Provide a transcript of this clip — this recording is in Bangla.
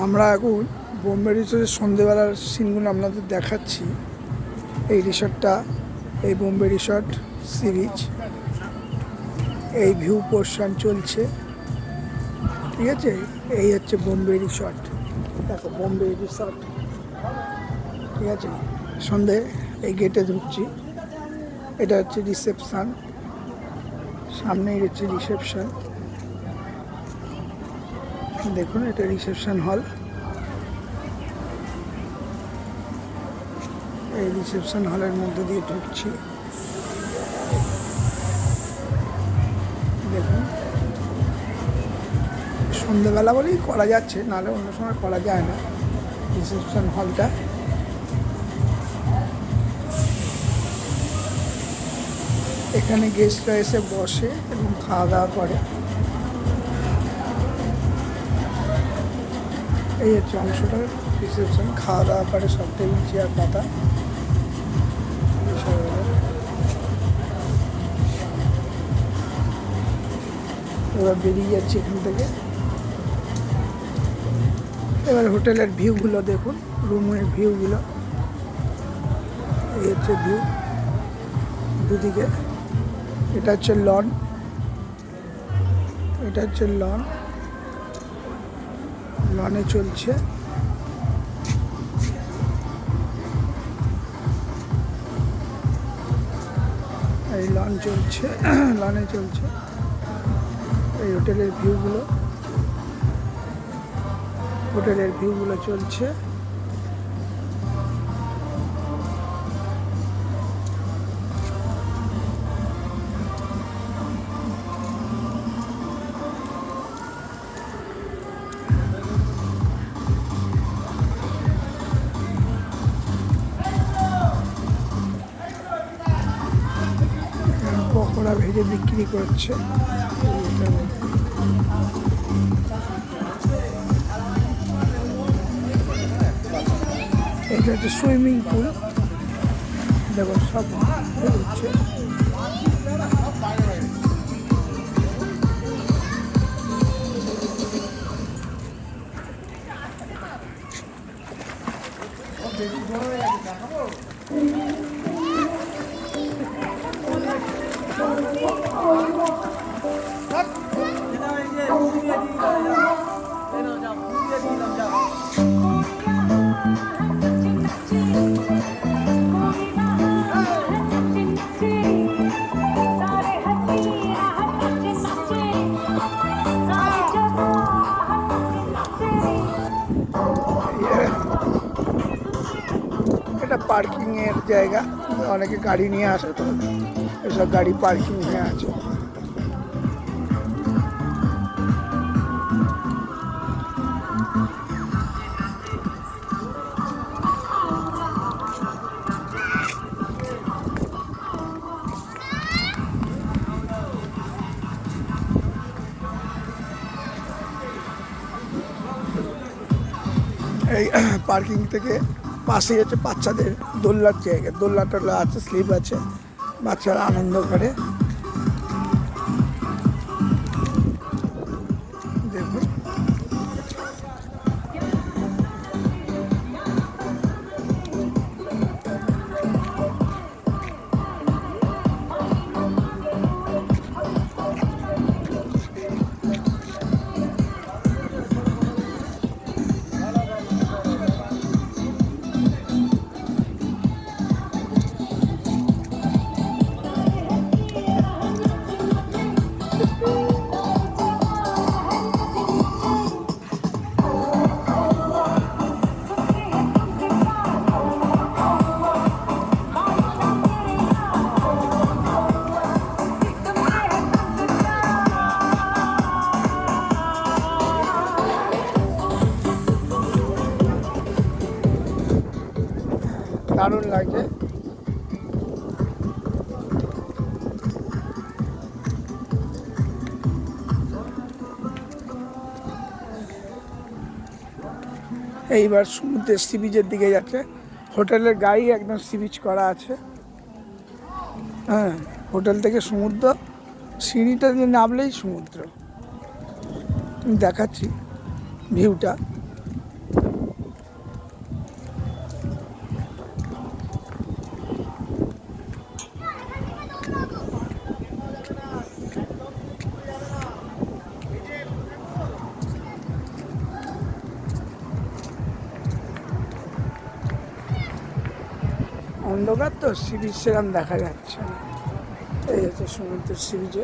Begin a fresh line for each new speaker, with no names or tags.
আমরা এখন বোম্বে রিসোর্টের সন্ধেবেলার সিনগুলো আপনাদের দেখাচ্ছি। এই রিসর্টটা, এই বোম্বে রিসর্ট সি বিচ, এই ভিউ পোর্শন চলছে, ঠিক আছে। এই হচ্ছে বোম্বে রিসর্ট, দেখো বোম্বে রিসর্ট, ঠিক আছে। সন্ধে এই গেটে ঢুকছি, এটা হচ্ছে রিসেপশান, সামনেই হচ্ছে রিসেপশান, দেখুন এটা রিসেপশন হল। এই রিসেপশন হলের মধ্যে দিয়ে ঢুকছি, দেখুন সন্ধ্যেবেলা বলেই করা যাচ্ছে, নাহলে অন্য সময় করা যায় না রিসেপশন হলটা। এখানে গেস্টরা এসে বসে এবং খাওয়া দাওয়া করে। এই হচ্ছে অংশটা রিসেপশন, খাওয়া দাওয়া করে সব, টেবিল চেয়ার পাতা। এবার বেরিয়ে যাচ্ছি এখান থেকে। এবার হোটেলের ভিউগুলো দেখুন, রুমের ভিউগুলো। এই হচ্ছে ভিউ দুদিকে। এটা হচ্ছে লন, এটা হচ্ছে লন, লনে চলছে। এই লন চলছে, লনে চলছে। এই হোটেলের ভিউগুলো, হোটেলের ভিউগুলো চলছে। পকোড়া ভেজে বিক্রি করছে। এটা হচ্ছে সুইমিং পুল, দেখো সব হচ্ছে। এটা পার্কিং এর জায়গা, অনেকে গাড়ি নিয়ে আসে, তো এসব গাড়ি পার্কিং হয়ে আছে। এই পার্কিং থেকে পাশেই হচ্ছে বাচ্চাদের দোলনার জায়গা, দোলনা টোলনা আছে, স্লিপ আছে, বাচ্চারা আনন্দ করে। দেখুন দারুণ লাগছে। এইবার সমুদ্রের সি বিচের দিকে যাচ্ছে। হোটেলের গাড়ি একদম সি বিচ করা আছে। হ্যাঁ, হোটেল থেকে সমুদ্র, সিঁড়িটা দিয়ে নামলেই সমুদ্র। দেখাচ্ছি ভিউটা। অন্ধকার তো সি বিচ সেরকম দেখা যাচ্ছে না। এই হচ্ছে সমুদ্র সি বিচে